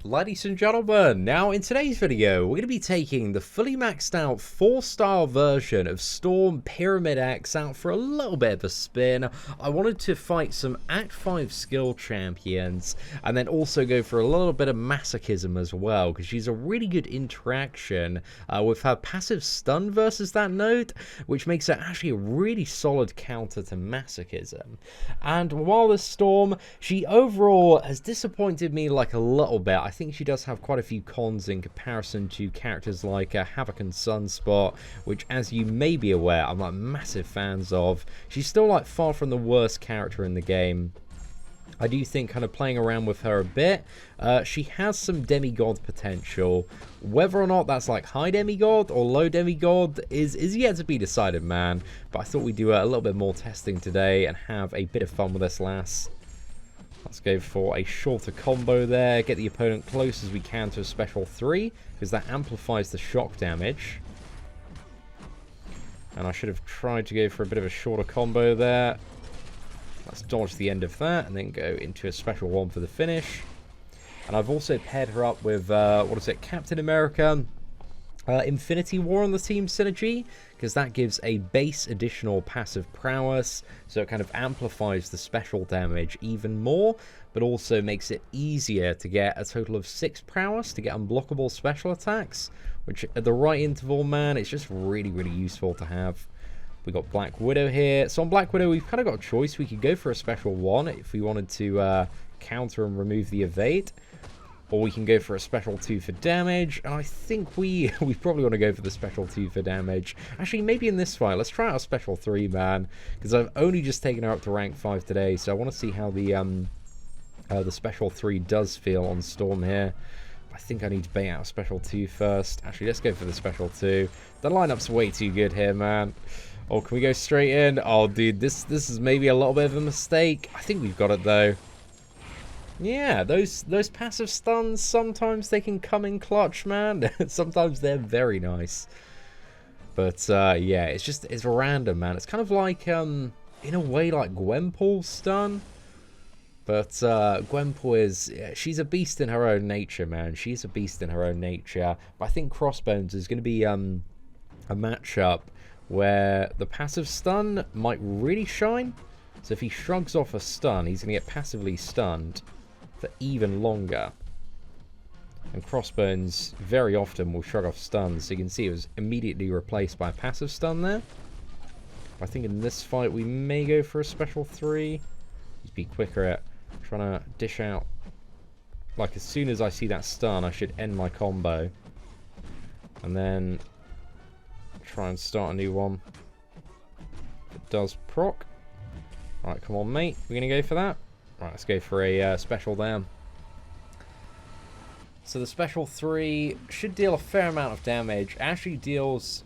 Ladies and gentlemen, now in today's video, we're going to be taking the fully maxed out 4-star version of Storm Pyramid X out for a little bit of a spin. I wanted to fight some Act 5 skill champions, and then also go for a little bit of Masochism as well, because she's a really good interaction with her passive stun versus that node, which makes it actually a really solid counter to Masochism. And while this Storm, she overall has disappointed me like a little bit. I think she does have quite a few cons in comparison to characters like Havoc and Sunspot, which, as you may be aware, I'm like massive fans of. She's still like far from the worst character in the game. I do think kind of playing around with her a bit, she has some demigod potential. Whether or not that's like high demigod or low demigod is yet to be decided, man. But I thought we'd do a little bit more testing today and have a bit of fun with this lass. Let's go for a shorter combo there, get the opponent close as we can to a special 3, because that amplifies the shock damage. And I should have tried to go for a bit of a shorter combo there. Let's dodge the end of that and then go into a special 1 for the finish. And I've also paired her up with, what is it, Captain America Infinity War on the team synergy, because that gives a base additional passive prowess, so it kind of amplifies the special damage even more, but also makes it easier to get a total of 6 prowess to get unblockable special attacks, which at the right interval, man, it's just really, really useful to have. We got Black Widow here. So on Black Widow, we've kind of got a choice. We could go for a special 1 if we wanted to counter and remove the evade, or we can go for a special 2 for damage, and I think we probably want to go for the special 2 for damage. Actually, maybe in this fight, let's try out a special 3, man, because I've only just taken her up to rank 5 today, so I want to see how the special 3 does feel on Storm here. I think I need to bait out a special 2 first. Actually, let's go for the special 2. The lineup's way too good here, man. Oh, can we go straight in? Oh, dude, this is maybe a little bit of a mistake. I think we've got it, though. Yeah, those passive stuns, sometimes they can come in clutch, man. Sometimes they're very nice. But, yeah, it's random, man. It's kind of like, in a way, like Gwenpool's stun. But, Gwenpool is, yeah, she's a beast in her own nature, man. She's a beast in her own nature. But I think Crossbones is going to be, a matchup where the passive stun might really shine. So if he shrugs off a stun, he's going to get passively stunned for even longer. And Crossbones very often will shrug off stuns, so you can see it was immediately replaced by a passive stun there. I think in this fight we may go for a special 3. Just be quicker at trying to dish out. Like, as soon as I see that stun, I should end my combo. And then try and start a new one. It does proc. Alright, come on, mate. We're going to go for that? Right, let's go for a special down. So the special 3 should deal a fair amount of damage. Actually deals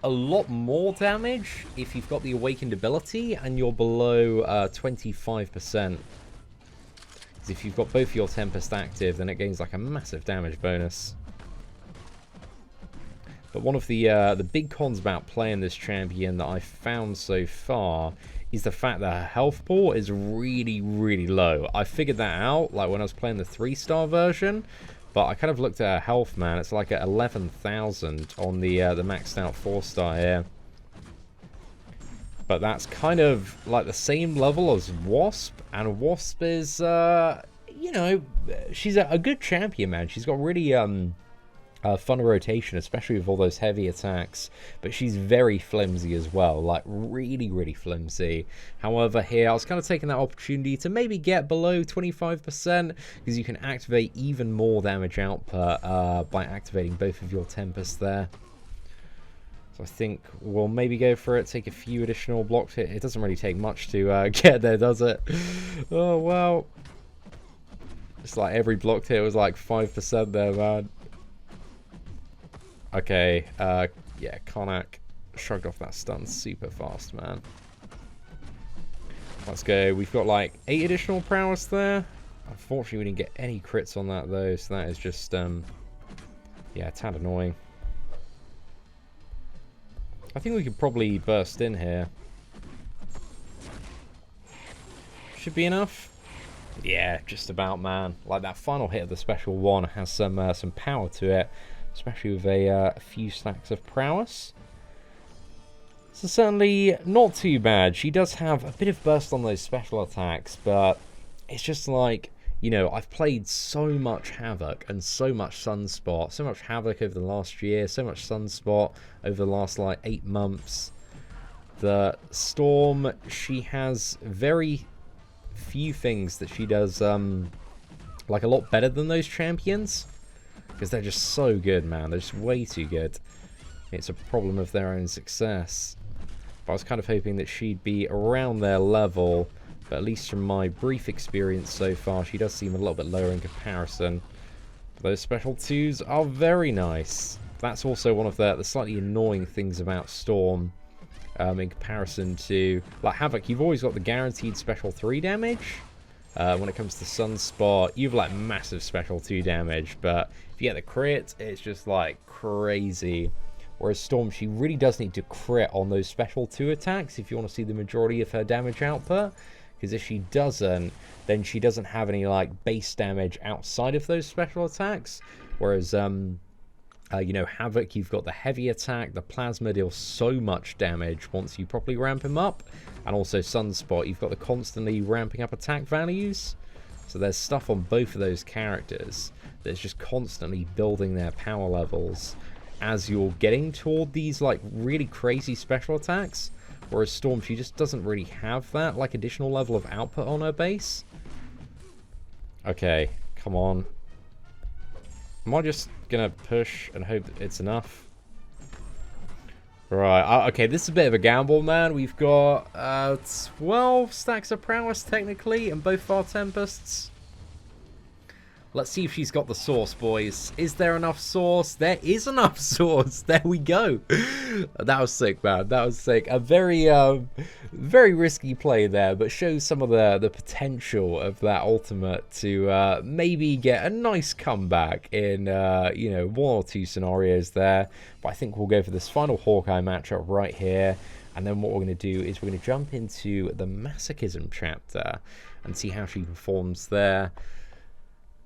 a lot more damage if you've got the awakened ability and you're below 25%. Because if you've got both your Tempest active, then it gains like a massive damage bonus. But one of the big cons about playing this champion that I've found so far is the fact that her health pool is really, really low. I figured that out like when I was playing the 3-star version, but I kind of looked at her health, man. It's like at 11,000 on the maxed out 4-star here. But that's kind of like the same level as Wasp, and Wasp is, you know, she's a good champion, man. She's got really fun rotation, especially with all those heavy attacks, but she's very flimsy as well, like really, really flimsy. However, here I was kind of taking that opportunity to maybe get below 25%, because you can activate even more damage output by activating both of your Tempests there. So I think we'll maybe go for it, take a few additional blocks hit. It doesn't really take much to get there, does it? Oh, wow. It's like every block hit was like 5% there, man. Okay, yeah, Karnak shrugged off that stun super fast, man. Let's go. We've got like 8 additional prowess there. Unfortunately, we didn't get any crits on that, though, so that is just, yeah, a tad annoying. I think we could probably burst in here. Should be enough. Yeah, just about, man. Like, that final hit of the special one has some power to it, especially with a few stacks of prowess. So certainly not too bad. She does have a bit of burst on those special attacks, but it's just like, you know, I've played so much Havoc and so much Sunspot, so much Havoc over the last year, so much Sunspot over the last, like, 8 months. The Storm, she has very few things that she does, like, a lot better than those champions. Because they're just so good, man. They're just way too good. It's a problem of their own success. But I was kind of hoping that she'd be around their level. But at least from my brief experience so far, she does seem a little bit lower in comparison. But those special 2s are very nice. That's also one of the slightly annoying things about Storm. In comparison to, like, Havoc, you've always got the guaranteed special 3 damage. When it comes to Sunspot, you've, like, massive special 2 damage. But if you get the crit, it's just, like, crazy. Whereas Storm, she really does need to crit on those special 2 attacks if you want to see the majority of her damage output. Because if she doesn't, then she doesn't have any, like, base damage outside of those special attacks. Whereas, you know, Havoc, you've got the heavy attack, the plasma deals so much damage once you properly ramp him up. And also Sunspot, you've got the constantly ramping up attack values. So there's stuff on both of those characters that's just constantly building their power levels as you're getting toward these, like, really crazy special attacks. Whereas Storm, she just doesn't really have that, like, additional level of output on her base. Okay, come on. Am I just gonna push and hope that it's enough? Right, okay, this is a bit of a gamble, man. We've got 12 stacks of prowess, technically, and both our Tempests. Let's see if she's got the sauce, boys. Is there enough sauce? There is enough sauce. There we go. That was sick, man. That was sick. A very, very risky play there, but shows some of the potential of that ultimate to maybe get a nice comeback in, you know, 1 or 2 scenarios there. But I think we'll go for this final Hawkeye matchup right here. And then what we're going to do is we're going to jump into the Masochism chapter and see how she performs there.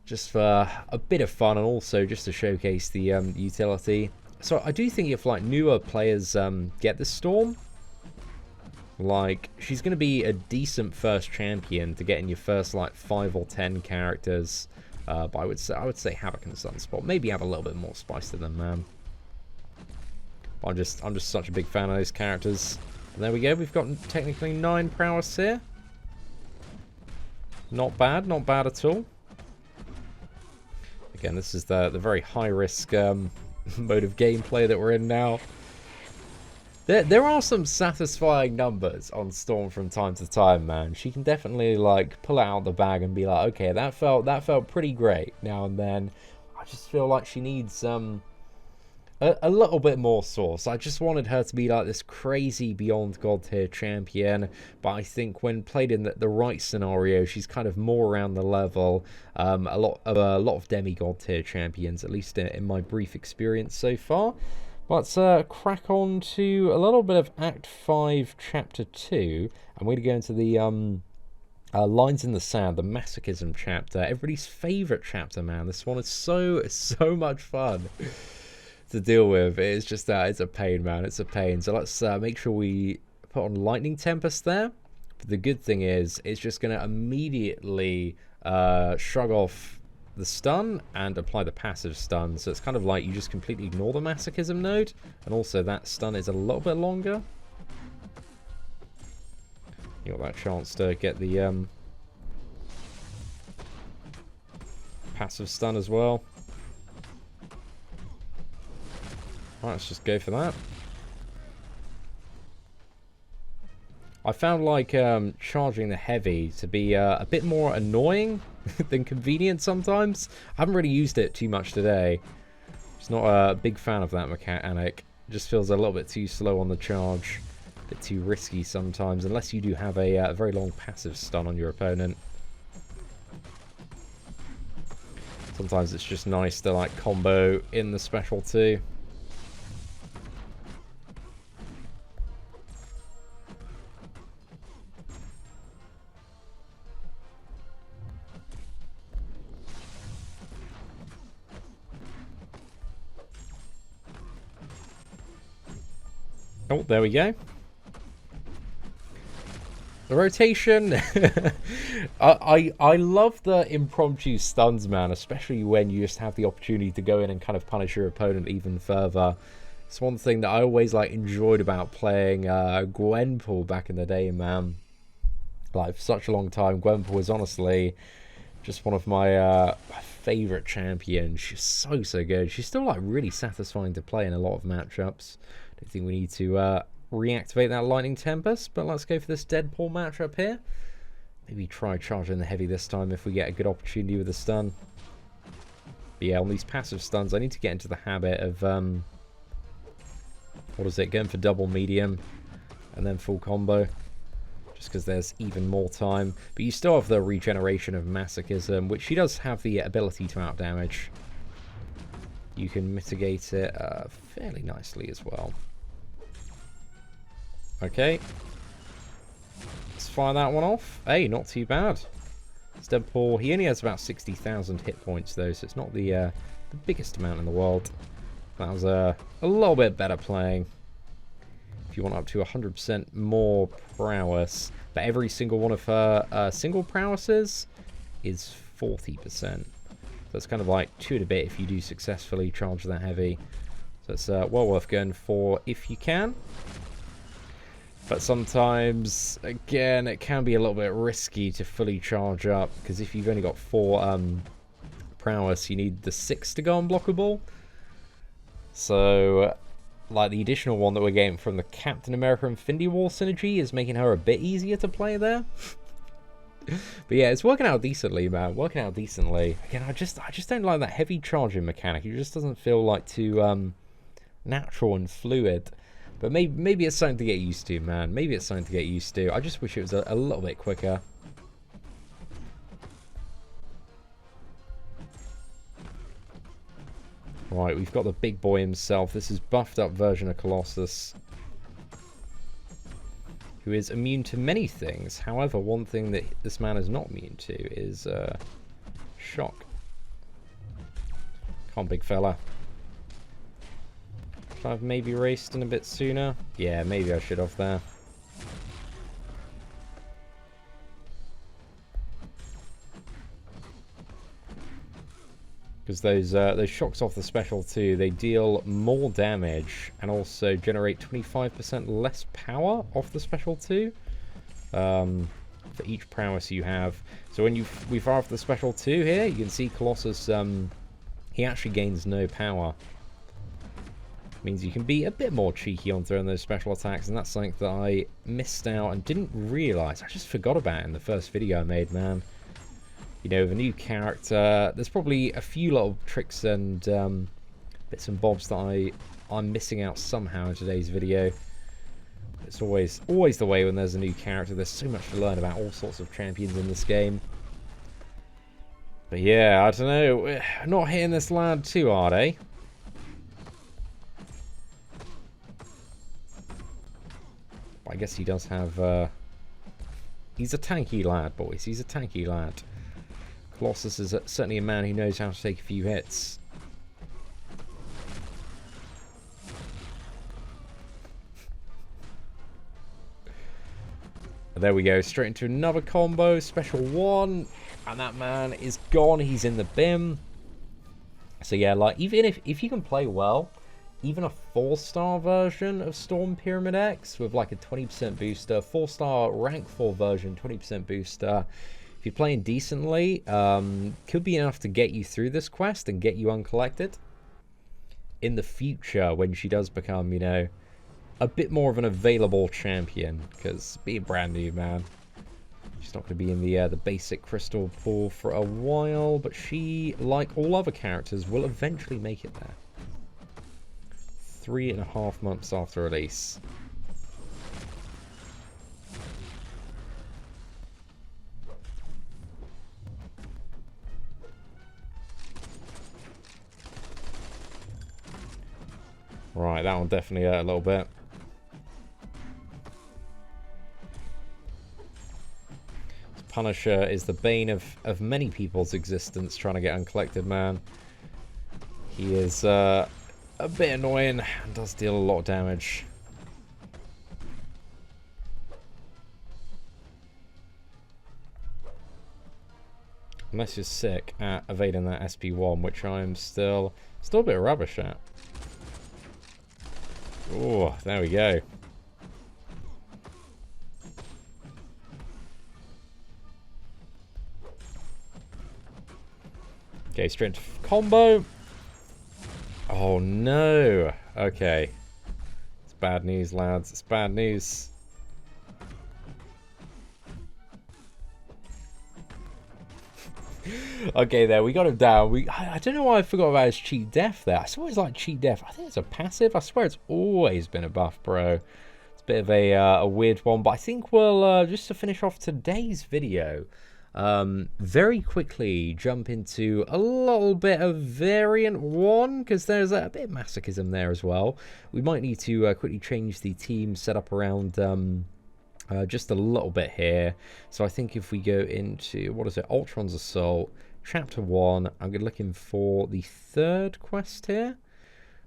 Just for a bit of fun and also just to showcase the utility. So I do think if, like, newer players get the Storm, like, she's going to be a decent first champion to get in your first, like, 5 or 10 characters. But I would say Havoc and Sunspot maybe have a little bit more spice to them, man. I'm just such a big fan of those characters. And there we go. We've got technically 9 prowess here. Not bad at all. Again, this is the very high-risk mode of gameplay that we're in now. There are some satisfying numbers on Storm from time to time, man. She can definitely, like, pull it out of the bag and be like, okay, that felt pretty great now and then. I just feel like she needs a little bit more sauce. I just wanted her to be like this crazy beyond god tier champion, but I think when played in the right scenario, she's kind of more around the level. A lot of demigod tier champions, at least in my brief experience so far. Let's crack on to a little bit of Act 5, Chapter 2, and we're going to go into the Lines in the Sand, the Masochism chapter. Everybody's favourite chapter, man. This one is so much fun to deal with. It's just that it's a pain, man. It's a pain. So let's make sure we put on Lightning Tempest there. But the good thing is it's just going to immediately shrug off the stun and apply the passive stun. So it's kind of like you just completely ignore the Masochism node, and also that stun is a little bit longer. You got that chance to get the passive stun as well. Right, let's just go for that. I found, like, charging the heavy to be a bit more annoying than convenient sometimes. I haven't really used it too much today. Just not a big fan of that mechanic. It just feels a little bit too slow on the charge. A bit too risky sometimes, unless you do have a very long passive stun on your opponent. Sometimes it's just nice to, like, combo in the special too. Oh, there we go. The rotation. I love the impromptu stuns, man, especially when you just have the opportunity to go in and kind of punish your opponent even further. It's one thing that I always like enjoyed about playing Gwenpool back in the day, man. Like for such a long time, Gwenpool was honestly just one of my favorite champions. She's so good. She's still like really satisfying to play in a lot of matchups. Don't think we need to reactivate that Lightning Tempest, but let's go for this Deadpool matchup here. Maybe try charging the heavy this time if we get a good opportunity with a stun. But yeah, on these passive stuns, I need to get into the habit of what is it, going for double medium and then full combo, just because there's even more time. But you still have the regeneration of Masochism, which she does have the ability to outdamage. You can mitigate it fairly nicely as well. Okay, let's fire that one off. Hey, not too bad. Deadpool, he only has about 60,000 hit points though, so it's not the biggest amount in the world. That was a little bit better playing. If you want up to 100% more prowess, but every single one of her single prowesses is 40%. So it's kind of like 2 and a bit if you do successfully charge that heavy. So it's well worth going for if you can. But sometimes, again, it can be a little bit risky to fully charge up, because if you've only got 4 prowess, you need the 6 to go unblockable. So, like, the additional one that we're getting from the Captain America Infinity War synergy is making her a bit easier to play there. But yeah, it's working out decently, man. Working out decently. Again, I just don't like that heavy charging mechanic. It just doesn't feel like too natural and fluid. But maybe it's something to get used to, man. Maybe it's something to get used to. I just wish it was a little bit quicker. Right, we've got the big boy himself. This is buffed up version of Colossus, who is immune to many things. However, one thing that this man is not immune to is shock. Come on, big fella. Should I have maybe raced in a bit sooner? Yeah, maybe I should have there. Because those shocks off the special too, they deal more damage and also generate 25% less power off the special too. For each prowess you have. So when we fire off the special 2 here, you can see Colossus, he actually gains no power. Means you can be a bit more cheeky on throwing those special attacks, and that's something that I missed out and didn't realise. I just forgot about it in the first video I made, man. You know, with a new character, there's probably a few little tricks and bits and bobs that I'm missing out somehow in today's video. It's always the way when there's a new character. There's so much to learn about all sorts of champions in this game. But yeah, I don't know. We're not hitting this lad too hard, eh? I guess he does have, he's a tanky lad, boys. He's a tanky lad. Colossus is certainly a man who knows how to take a few hits. There we go, straight into another combo, special 1, and that man is gone. He's in the bin. So yeah, like, even if you can play well, even a 4-star version of Storm Pyramid X with like a 20% booster, 4-star rank 4 version, 20% booster, if you're playing decently, could be enough to get you through this quest and get you uncollected in the future when she does become, you know, a bit more of an available champion. Because being brand new, man, she's not going to be in the basic crystal pool for a while, but she, like all other characters, will eventually make it there. 3.5 months after release. Right, that one definitely hurt a little bit. Punisher is the bane of many people's existence trying to get uncollected, man. He is a bit annoying and does deal a lot of damage. Unless you're sick at evading that SP1, which I'm still a bit rubbish at. Oh, there we go. Okay, straight into combo. Oh no. Okay. It's bad news, lads. It's bad news. Okay, there, we got him down. I don't know why I forgot about his cheat death there. I saw his like cheat death. I think it's a passive. I swear it's always been a buff, bro. It's a bit of a weird one, but I think we'll just to finish off today's video, very quickly jump into a little bit of variant 1, because there's a bit of masochism there as well. We might need to quickly change the team setup around just a little bit here. So I think if we go into, what is it, Ultron's Assault, Chapter 1, I'm looking for the 3rd quest here.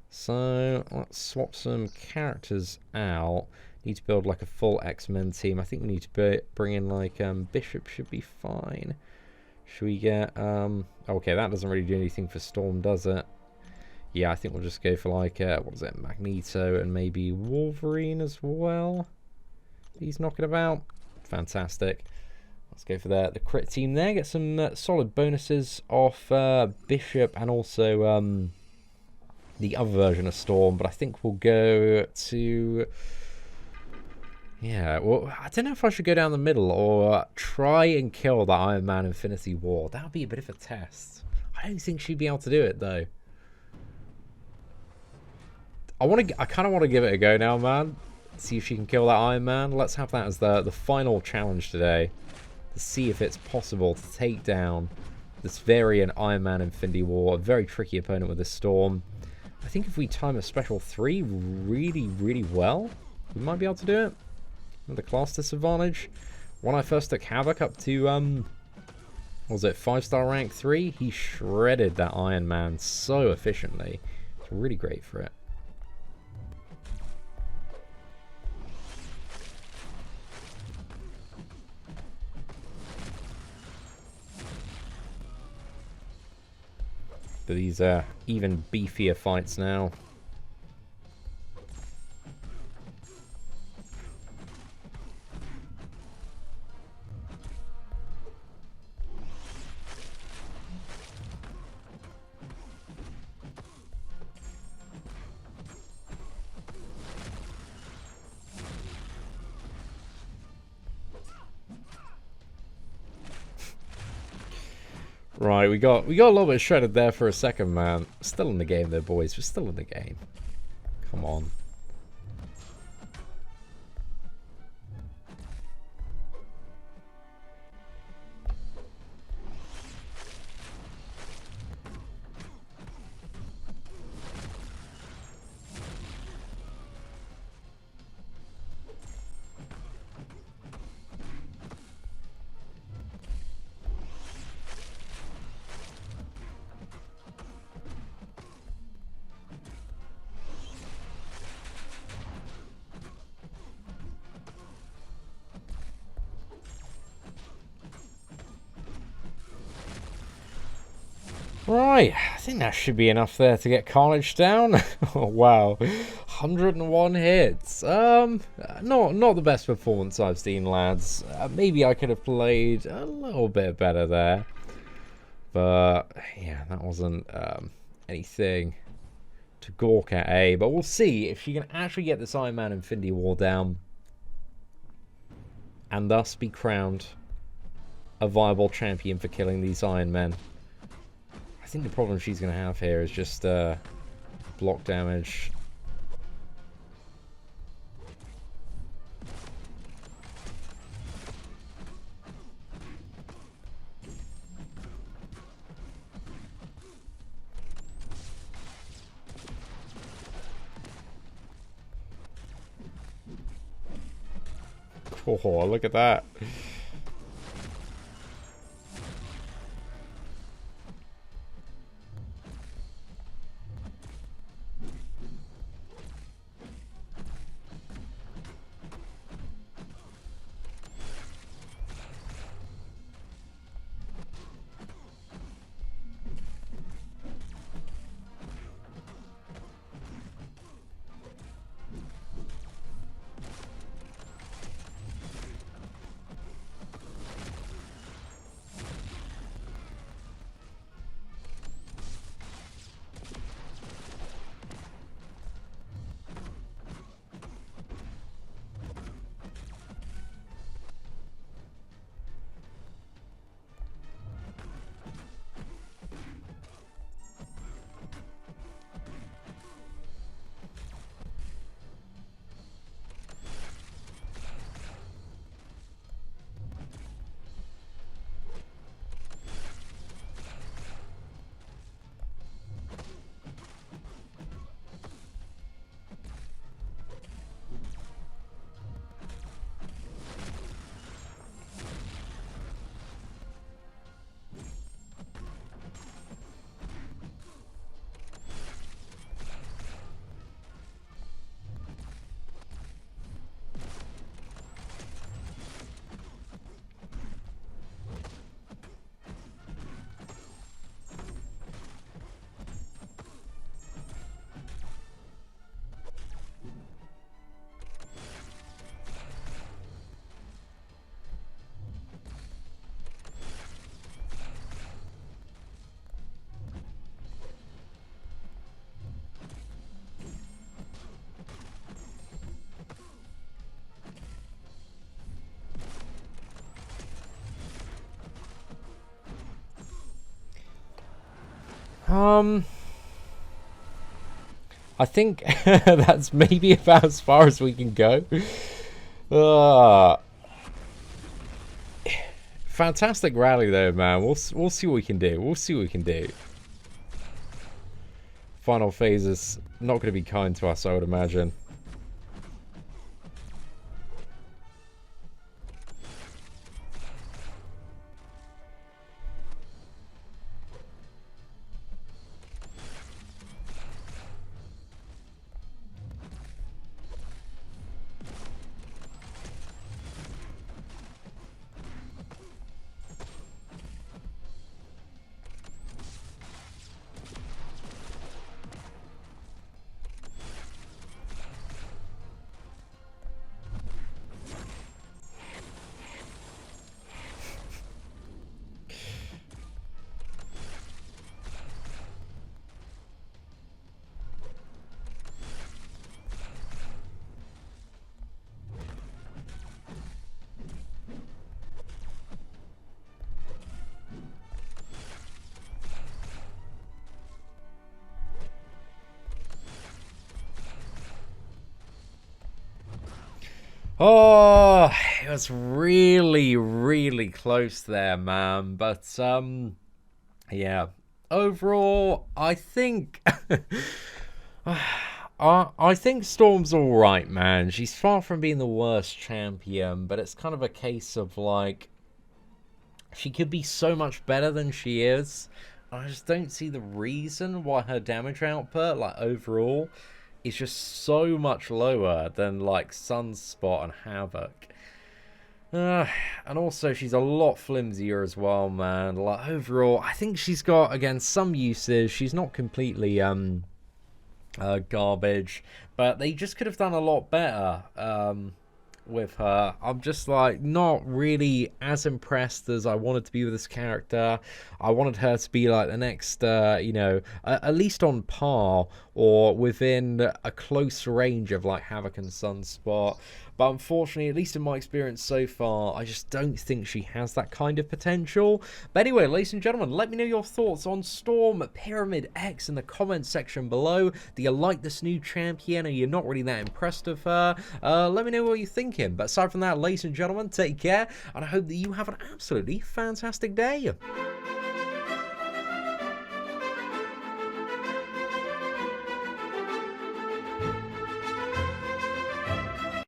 So let's swap some characters out. Need to build like a full X-Men team. I think we need to bring in like Bishop should be fine. Should we get okay, that doesn't really do anything for Storm, does it? Yeah, I think we'll just go for like what is it, Magneto and maybe Wolverine as well. He's knocking about. Fantastic. Let's go for the crit team there. Get some solid bonuses off Bishop and also the other version of Storm. But I think we'll go to... yeah, well, I don't know if I should go down the middle or try and kill that Iron Man Infinity War. That would be a bit of a test. I don't think she'd be able to do it, though. I kind of want to give it a go now, man. See if she can kill that Iron Man. Let's have that as the final challenge today. To see if it's possible to take down this variant Iron Man Infinity War. A very tricky opponent with this Storm. I think if we time a special 3 really, really well, we might be able to do it. With the class disadvantage. When I first took Havoc up to, what was it, 5-star rank 3, he shredded that Iron Man so efficiently. It's really great for it. But these are even beefier fights now. Right, we got a little bit shredded there for a second, man. Still in the game though, boys. We're still in the game. Come on. Right, I think that should be enough there to get Carnage down. Oh, wow, 101 hits. Not the best performance I've seen, lads. Maybe I could have played a little bit better there, but yeah, that wasn't anything to gawk at, eh? But we'll see if she can actually get this Iron Man Infinity War down, and thus be crowned a viable champion for killing these Iron Men. I think the problem she's going to have here is just block damage. Oh, look at that. I think that's maybe about as far as we can go. Fantastic rally though, man. We'll see what we can do. We'll see what we can do. Final phase is not going to be kind to us, I would imagine. Oh, it was really, really close there, man. But, yeah. Overall, I think... I think Storm's alright, man. She's far from being the worst champion, but it's kind of a case of, like... She could be so much better than she is. I just don't see the reason why her damage output, like, overall... is just so much lower than like Sunspot and Havoc. And also she's a lot flimsier as well, man. Like overall, I think she's got, again, some uses. She's not completely garbage, but they just could have done a lot better with her. I'm just like not really as impressed as I wanted to be with this character. I wanted her to be like the next you know, at least on par or within a close range of like Havoc and Sunspot, but unfortunately, at least in my experience so far, I just don't think she has that kind of potential. But anyway, ladies and gentlemen, let me know your thoughts on Storm Pyramid X in the comments section below. Do you like this new champion? Are you not really that impressed with her? Let me know what you're thinking. But aside from that, ladies and gentlemen, take care, and I hope that you have an absolutely fantastic day.